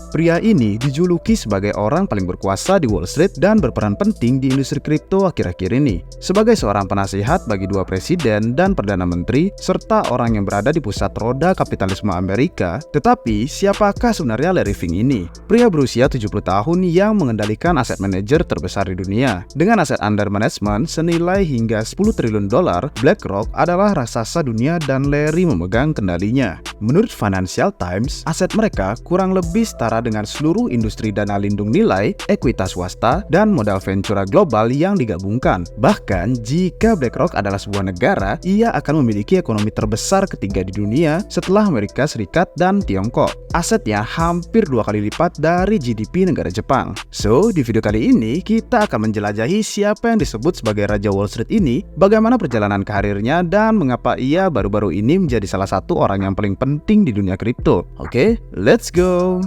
Pria ini dijuluki sebagai orang paling berkuasa di Wall Street dan berperan penting di industri kripto akhir-akhir ini. Sebagai seorang penasihat bagi dua presiden dan perdana menteri, serta orang yang berada di pusat roda kapitalisme Amerika, tetapi siapakah sebenarnya Larry Fink ini? Pria berusia 70 tahun yang mengendalikan aset manajer terbesar di dunia. Dengan aset under management senilai hingga 10 triliun dolar, BlackRock adalah raksasa dunia dan Larry memegang kendalinya. Menurut Financial Times, aset mereka kurang lebih setara dengan seluruh industri dana lindung nilai, ekuitas swasta, dan modal ventura global yang digabungkan. Bahkan, jika BlackRock adalah sebuah negara, ia akan memiliki ekonomi terbesar ketiga di dunia setelah Amerika Serikat dan Tiongkok. Asetnya hampir 2 kali lipat dari GDP negara Jepang. So, di video kali ini, kita akan menjelajahi siapa yang disebut sebagai Raja Wall Street ini, bagaimana perjalanan karirnya, dan mengapa ia baru-baru ini menjadi salah satu orang yang paling penting di dunia kripto. Oke, let's go!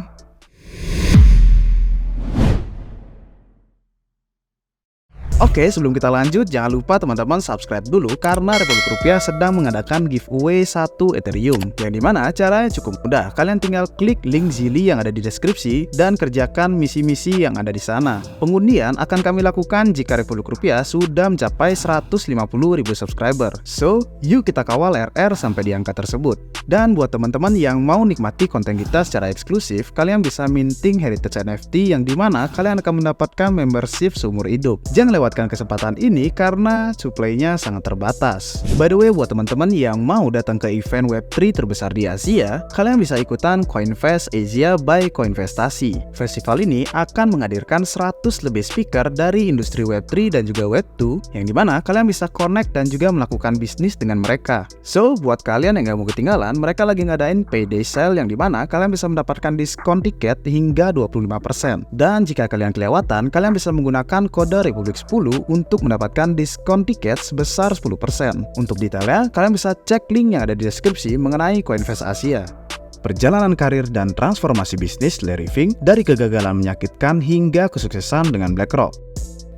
Oke, sebelum kita lanjut, jangan lupa teman-teman subscribe dulu karena Republik Rupiah sedang mengadakan giveaway 1 Ethereum, yang dimana caranya cukup mudah. Kalian tinggal klik link Zili yang ada di deskripsi dan kerjakan misi-misi yang ada di sana. Pengundian akan kami lakukan jika Republik Rupiah sudah mencapai 150.000 subscriber. So, yuk kita kawal RR sampai di angka tersebut. Dan buat teman-teman yang mau nikmati konten kita secara eksklusif, kalian bisa minting Heritage NFT yang dimana kalian akan mendapatkan membership seumur hidup. Jangan lewatkan kesempatan ini karena supply-nya sangat terbatas. By the way, buat teman-teman yang mau datang ke event Web3 terbesar di Asia, kalian bisa ikutan Coinvest Asia by Coinvestasi. Festival ini akan menghadirkan 100 lebih speaker dari industri Web3 dan juga Web2, yang dimana kalian bisa connect dan juga melakukan bisnis dengan mereka. So, buat kalian yang gak mau ketinggalan, mereka lagi ngadain payday sale yang dimana kalian bisa mendapatkan diskon tiket hingga 25%. Dan jika kalian kelewatan, kalian bisa menggunakan kode Republik 10 untuk mendapatkan diskon tiket sebesar 10%. Untuk detailnya, kalian bisa cek link yang ada di deskripsi mengenai Coinvest Asia. Perjalanan karir dan transformasi bisnis Larry Fink dari kegagalan menyakitkan hingga kesuksesan dengan BlackRock.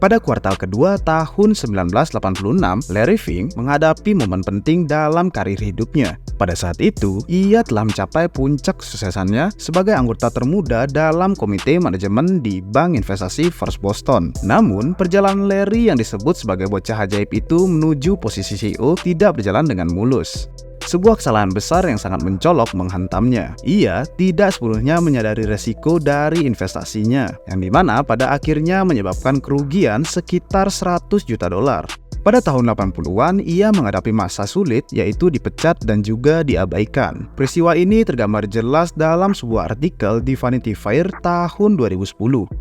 Pada kuartal kedua tahun 1986, Larry Fink menghadapi momen penting dalam karir hidupnya. Pada saat itu, ia telah mencapai puncak kesuksesannya sebagai anggota termuda dalam komite manajemen di Bank Investasi First Boston. Namun, perjalanan Larry yang disebut sebagai bocah ajaib itu menuju posisi CEO tidak berjalan dengan mulus. Sebuah kesalahan besar yang sangat mencolok menghantamnya. Ia tidak sepenuhnya menyadari resiko dari investasinya, yang dimana pada akhirnya menyebabkan kerugian sekitar 100 juta dolar. Pada tahun 80-an, ia menghadapi masa sulit yaitu dipecat dan juga diabaikan. Peristiwa ini tergambar jelas dalam sebuah artikel di Vanity Fair tahun 2010,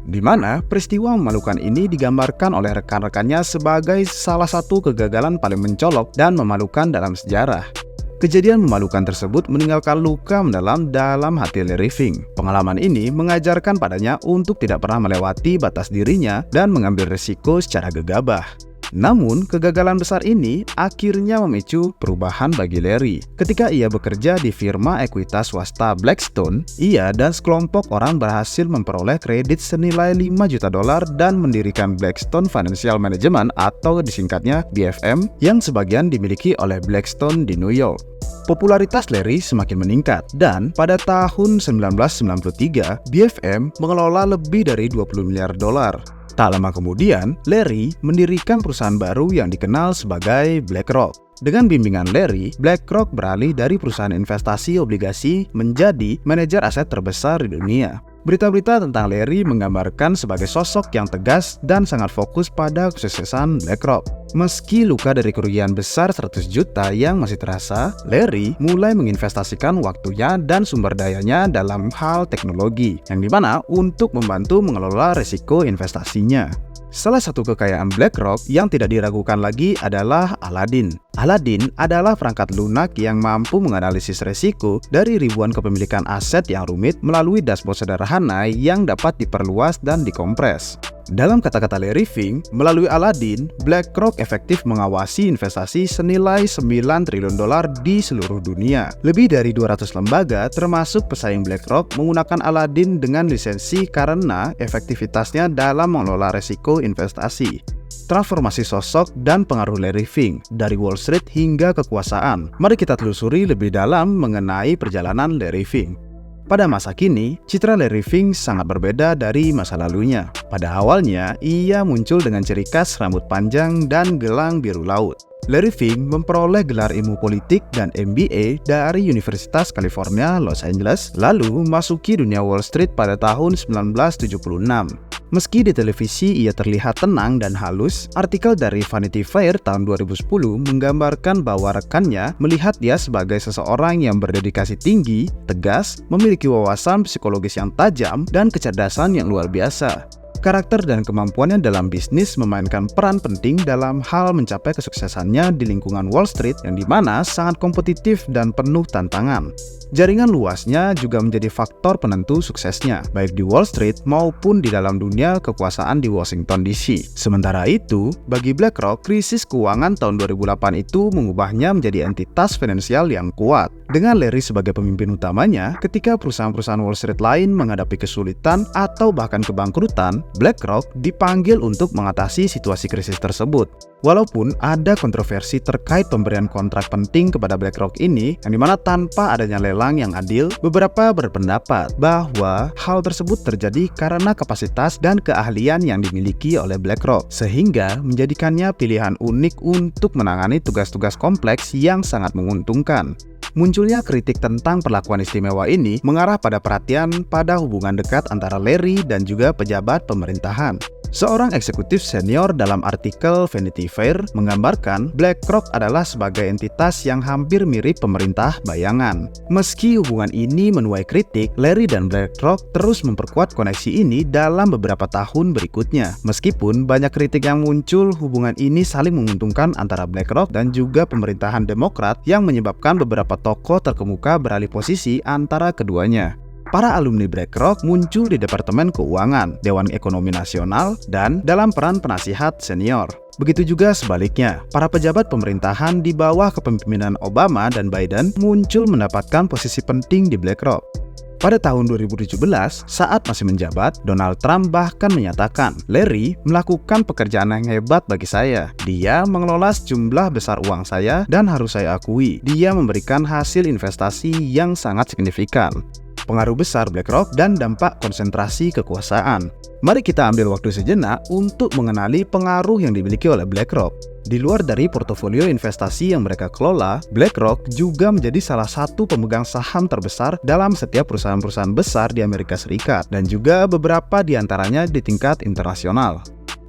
di mana peristiwa memalukan ini digambarkan oleh rekan-rekannya sebagai salah satu kegagalan paling mencolok dan memalukan dalam sejarah. Kejadian memalukan tersebut meninggalkan luka mendalam dalam hati Larry Fink. Pengalaman ini mengajarkan padanya untuk tidak pernah melewati batas dirinya dan mengambil risiko secara gegabah. Namun, kegagalan besar ini akhirnya memicu perubahan bagi Larry. Ketika ia bekerja di firma ekuitas swasta Blackstone, ia dan sekelompok orang berhasil memperoleh kredit senilai 5 juta dolar dan mendirikan Blackstone Financial Management atau disingkatnya BFM yang sebagian dimiliki oleh Blackstone di New York. Popularitas Larry semakin meningkat dan pada tahun 1993, BFM mengelola lebih dari 20 miliar dolar. Tak lama kemudian, Larry mendirikan perusahaan baru yang dikenal sebagai BlackRock. Dengan bimbingan Larry, BlackRock beralih dari perusahaan investasi obligasi menjadi manajer aset terbesar di dunia. Berita-berita tentang Larry menggambarkan sebagai sosok yang tegas dan sangat fokus pada kesuksesan BlackRock. Meski luka dari kerugian besar 100 juta yang masih terasa, Larry mulai menginvestasikan waktunya dan sumber dayanya dalam hal teknologi, yang dimana untuk membantu mengelola risiko investasinya. Salah satu kekayaan BlackRock yang tidak diragukan lagi adalah Aladdin. Aladdin adalah perangkat lunak yang mampu menganalisis resiko dari ribuan kepemilikan aset yang rumit melalui dashboard sederhana yang dapat diperluas dan dikompres. Dalam kata-kata Larry Fink, melalui Aladdin, BlackRock efektif mengawasi investasi senilai 9 triliun dolar di seluruh dunia. Lebih dari 200 lembaga, termasuk pesaing BlackRock, menggunakan Aladdin dengan lisensi karena efektivitasnya dalam mengelola resiko investasi. Transformasi sosok dan pengaruh Larry Fink dari Wall Street hingga kekuasaan. Mari kita telusuri lebih dalam mengenai perjalanan Larry Fink. Pada masa kini, citra Larry Fink sangat berbeda dari masa lalunya. Pada awalnya, ia muncul dengan ciri khas rambut panjang dan gelang biru laut. Larry Fink memperoleh gelar ilmu politik dan MBA dari Universitas California, Los Angeles, lalu memasuki dunia Wall Street pada tahun 1976. Meski di televisi ia terlihat tenang dan halus, artikel dari Vanity Fair tahun 2010 menggambarkan bahwa rekannya melihat dia sebagai seseorang yang berdedikasi tinggi, tegas, memiliki wawasan psikologis yang tajam, dan kecerdasan yang luar biasa. Karakter dan kemampuannya dalam bisnis memainkan peran penting dalam hal mencapai kesuksesannya di lingkungan Wall Street yang dimana sangat kompetitif dan penuh tantangan. Jaringan luasnya juga menjadi faktor penentu suksesnya, baik di Wall Street maupun di dalam dunia kekuasaan di Washington DC. Sementara itu, bagi BlackRock, krisis keuangan tahun 2008 itu mengubahnya menjadi entitas finansial yang kuat. Dengan Larry sebagai pemimpin utamanya, ketika perusahaan-perusahaan Wall Street lain menghadapi kesulitan atau bahkan kebangkrutan, BlackRock dipanggil untuk mengatasi situasi krisis tersebut. Walaupun ada kontroversi terkait pemberian kontrak penting kepada BlackRock ini, yang dimana tanpa adanya lelang yang adil, beberapa berpendapat bahwa hal tersebut terjadi karena kapasitas dan keahlian yang dimiliki oleh BlackRock, sehingga menjadikannya pilihan unik untuk menangani tugas-tugas kompleks yang sangat menguntungkan. Munculnya kritik tentang perlakuan istimewa ini mengarah pada perhatian pada hubungan dekat antara Larry dan juga pejabat pemerintahan. Seorang eksekutif senior dalam artikel Vanity Fair menggambarkan BlackRock adalah sebagai entitas yang hampir mirip pemerintah bayangan. Meski hubungan ini menuai kritik, Larry dan BlackRock terus memperkuat koneksi ini dalam beberapa tahun berikutnya. Meskipun banyak kritik yang muncul, hubungan ini saling menguntungkan antara BlackRock dan juga pemerintahan Demokrat yang menyebabkan beberapa tokoh terkemuka beralih posisi antara keduanya. Para alumni BlackRock muncul di Departemen Keuangan, Dewan Ekonomi Nasional, dan dalam peran penasihat senior. Begitu juga sebaliknya, para pejabat pemerintahan di bawah kepemimpinan Obama dan Biden muncul mendapatkan posisi penting di BlackRock. Pada tahun 2017, saat masih menjabat, Donald Trump bahkan menyatakan, "Larry melakukan pekerjaan yang hebat bagi saya. Dia mengelola sejumlah besar uang saya dan harus saya akui, dia memberikan hasil investasi yang sangat signifikan." Pengaruh besar BlackRock dan dampak konsentrasi kekuasaan. Mari kita ambil waktu sejenak untuk mengenali pengaruh yang dimiliki oleh BlackRock. Di luar dari portofolio investasi yang mereka kelola, BlackRock juga menjadi salah satu pemegang saham terbesar dalam setiap perusahaan-perusahaan besar di Amerika Serikat dan juga beberapa di antaranya di tingkat internasional.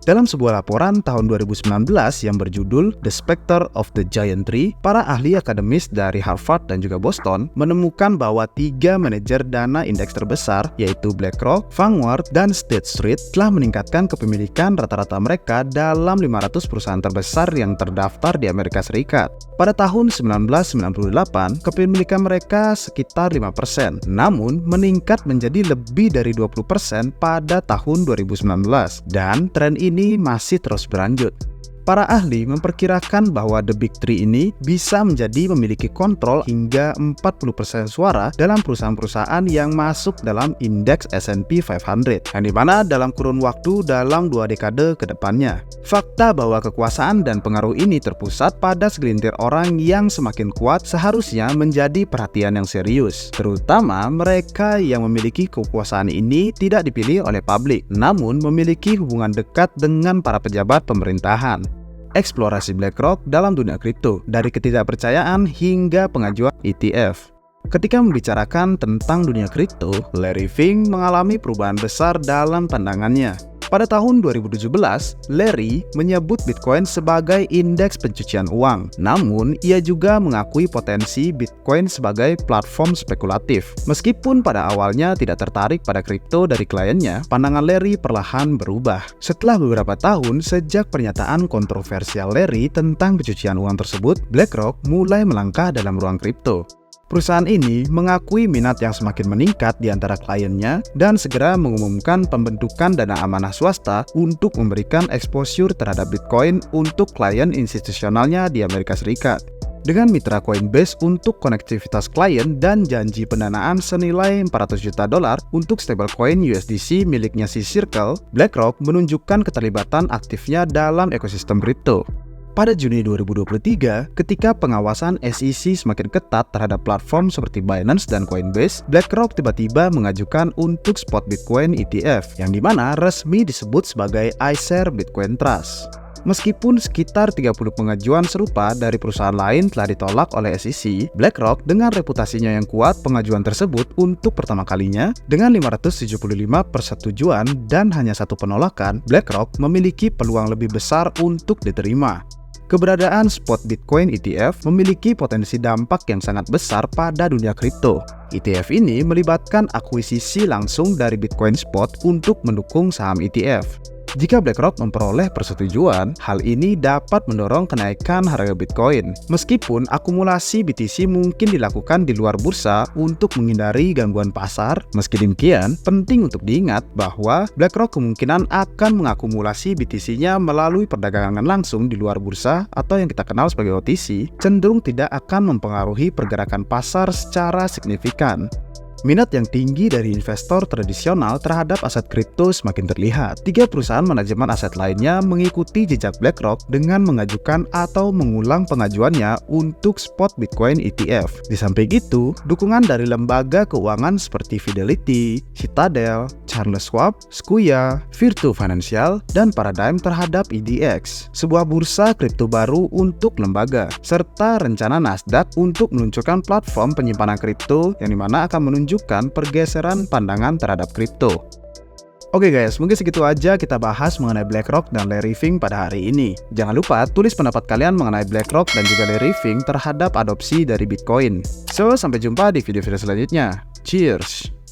Dalam sebuah laporan tahun 2019 yang berjudul The Spectre of the Giant Tree, para ahli akademis dari Harvard dan juga Boston menemukan bahwa 3 manajer dana indeks terbesar, yaitu BlackRock, Vanguard, dan State Street, telah meningkatkan kepemilikan rata-rata mereka dalam 500 perusahaan terbesar yang terdaftar di Amerika Serikat. Pada tahun 1998, kepemilikan mereka sekitar 5%, namun meningkat menjadi lebih dari 20% pada tahun 2019, dan tren ini masih terus berlanjut. Para ahli memperkirakan bahwa The Big Three ini bisa menjadi memiliki kontrol hingga 40% suara dalam perusahaan-perusahaan yang masuk dalam indeks S&P 500, yang dimana dalam kurun waktu dalam 2 dekade ke depannya. Fakta bahwa kekuasaan dan pengaruh ini terpusat pada segelintir orang yang semakin kuat seharusnya menjadi perhatian yang serius, terutama mereka yang memiliki kekuasaan ini tidak dipilih oleh publik, namun memiliki hubungan dekat dengan para pejabat pemerintahan. Eksplorasi BlackRock dalam dunia kripto, dari ketidakpercayaan hingga pengajuan ETF. Ketika membicarakan tentang dunia kripto, Larry Fink mengalami perubahan besar dalam pandangannya. Pada tahun 2017, Larry menyebut Bitcoin sebagai indeks pencucian uang. Namun, ia juga mengakui potensi Bitcoin sebagai platform spekulatif. Meskipun pada awalnya tidak tertarik pada kripto dari kliennya, pandangan Larry perlahan berubah. Setelah beberapa tahun sejak pernyataan kontroversial Larry tentang pencucian uang tersebut, BlackRock mulai melangkah dalam ruang kripto. Perusahaan ini mengakui minat yang semakin meningkat di antara kliennya dan segera mengumumkan pembentukan dana amanah swasta untuk memberikan exposure terhadap Bitcoin untuk klien institusionalnya di Amerika Serikat. Dengan mitra Coinbase untuk konektivitas klien dan janji pendanaan senilai $400 juta untuk stablecoin USDC miliknya si Circle, BlackRock menunjukkan keterlibatan aktifnya dalam ekosistem kripto. Pada Juni 2023, ketika pengawasan SEC semakin ketat terhadap platform seperti Binance dan Coinbase, BlackRock tiba-tiba mengajukan untuk spot Bitcoin ETF, yang dimana resmi disebut sebagai iShares Bitcoin Trust. Meskipun sekitar 30 pengajuan serupa dari perusahaan lain telah ditolak oleh SEC, BlackRock dengan reputasinya yang kuat pengajuan tersebut untuk pertama kalinya dengan 575 persetujuan dan hanya satu penolakan, BlackRock memiliki peluang lebih besar untuk diterima. Keberadaan spot Bitcoin ETF memiliki potensi dampak yang sangat besar pada dunia kripto. ETF ini melibatkan akuisisi langsung dari Bitcoin Spot untuk mendukung saham ETF. Jika BlackRock memperoleh persetujuan, hal ini dapat mendorong kenaikan harga Bitcoin. Meskipun akumulasi BTC mungkin dilakukan di luar bursa untuk menghindari gangguan pasar, meski demikian, penting untuk diingat bahwa BlackRock kemungkinan akan mengakumulasi BTC-nya melalui perdagangan langsung di luar bursa atau yang kita kenal sebagai OTC, cenderung tidak akan mempengaruhi pergerakan pasar secara signifikan. Minat yang tinggi dari investor tradisional terhadap aset kripto semakin terlihat. 3 perusahaan manajemen aset lainnya mengikuti jejak BlackRock dengan mengajukan atau mengulang pengajuannya untuk spot Bitcoin ETF. Di samping itu, dukungan dari lembaga keuangan seperti Fidelity, Citadel, Charles Schwab, Square, Virtu Financial, dan Paradigm terhadap EDX, sebuah bursa kripto baru untuk lembaga, serta rencana Nasdaq untuk meluncurkan platform penyimpanan kripto yang dimana akan menunjukkan pergeseran pandangan terhadap kripto. Oke guys, mungkin segitu aja kita bahas mengenai BlackRock dan Larry Fink pada hari ini. Jangan lupa tulis pendapat kalian mengenai BlackRock dan juga Larry Fink terhadap adopsi dari Bitcoin. So, sampai jumpa di video-video selanjutnya. Cheers!